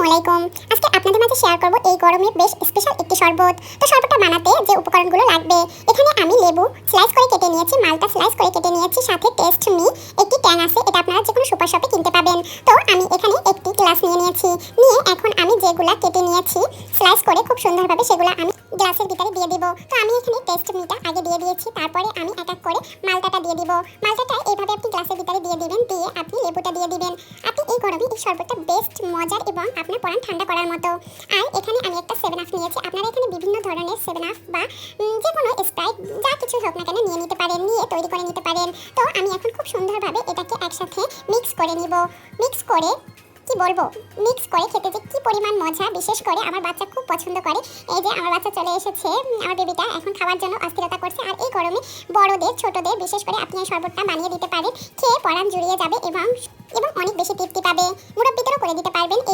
আসসালামু আলাইকুম। আজকে আপনাদের মাঝে শেয়ার করব এই গরমে বেশ স্পেশাল একটি শরবত। তো শরবতটা বানাতে যে উপকরণগুলো লাগবে, এখানে আমি লেবু স্লাইস করে কেটে নিয়েছি, মালটা স্লাইস করে কেটে নিয়েছি, সাথে টেস্ট মি একটি ট্যাং আছে, এটা আপনারা যে কোনো সুপার শপে কিনতে পাবেন। তো আমি এখানে একটি গ্লাস নিয়ে নিয়েছি, নিয়ে এখন আমি যেগুলা কেটে নিয়েছি স্লাইস করে খুব সুন্দরভাবে সেগুলো আমি গ্লাসের ভিতরে দিয়ে দিব। তো আমি এখানে টেস্ট মিটা আগে দিয়ে দিয়েছি, তারপরে আমি এক এক করে মালটাটা দিয়ে দিব। মালটাটা এইভাবে আপনি গ্লাসের ভিতরে দিয়ে দিবেন, দিয়ে আপনি লেবুটা দিয়ে দিবেন। আপনি এই গরমে এই শরবতটা বেস্ট মজার এবং আপনার পরান ঠান্ডা করার মতো। আর এখানে আমি একটা 7 আপ নিয়েছি, আপনারা এখানে বিভিন্ন ধরনের 7 আপ বা যে কোনো স্প্রাইট যা কিছু হোক না কেন নিয়ে নিতে পারেন, নিয়ে তৈরি করে নিতে পারেন। তো আমি এখন খুব সুন্দরভাবে এটাকে একসাথে মিক্স করে নিব। মিক্স করে কি বলবো, মিক্স করে খেতে যে কি পরিমাণ মজা, বিশেষ করে আমার বাচ্চা খুব পছন্দ করে। এই যে আমার বাচ্চা চলে এসেছে, আমার বেবিটা এখন খাওয়ার জন্য অস্থিরতা করছে। আর এই গরমে বড়দের ছোটদের বিশেষ করে আপনি এই শরবতটা বানিয়ে দিতে পারেন, খেয়ে পরাণ জুড়িয়ে যাবে এবং অনেক বেশি তৃপ্তি পাবে। মুরব্বিদেরও করে দিতে পারবেন। এই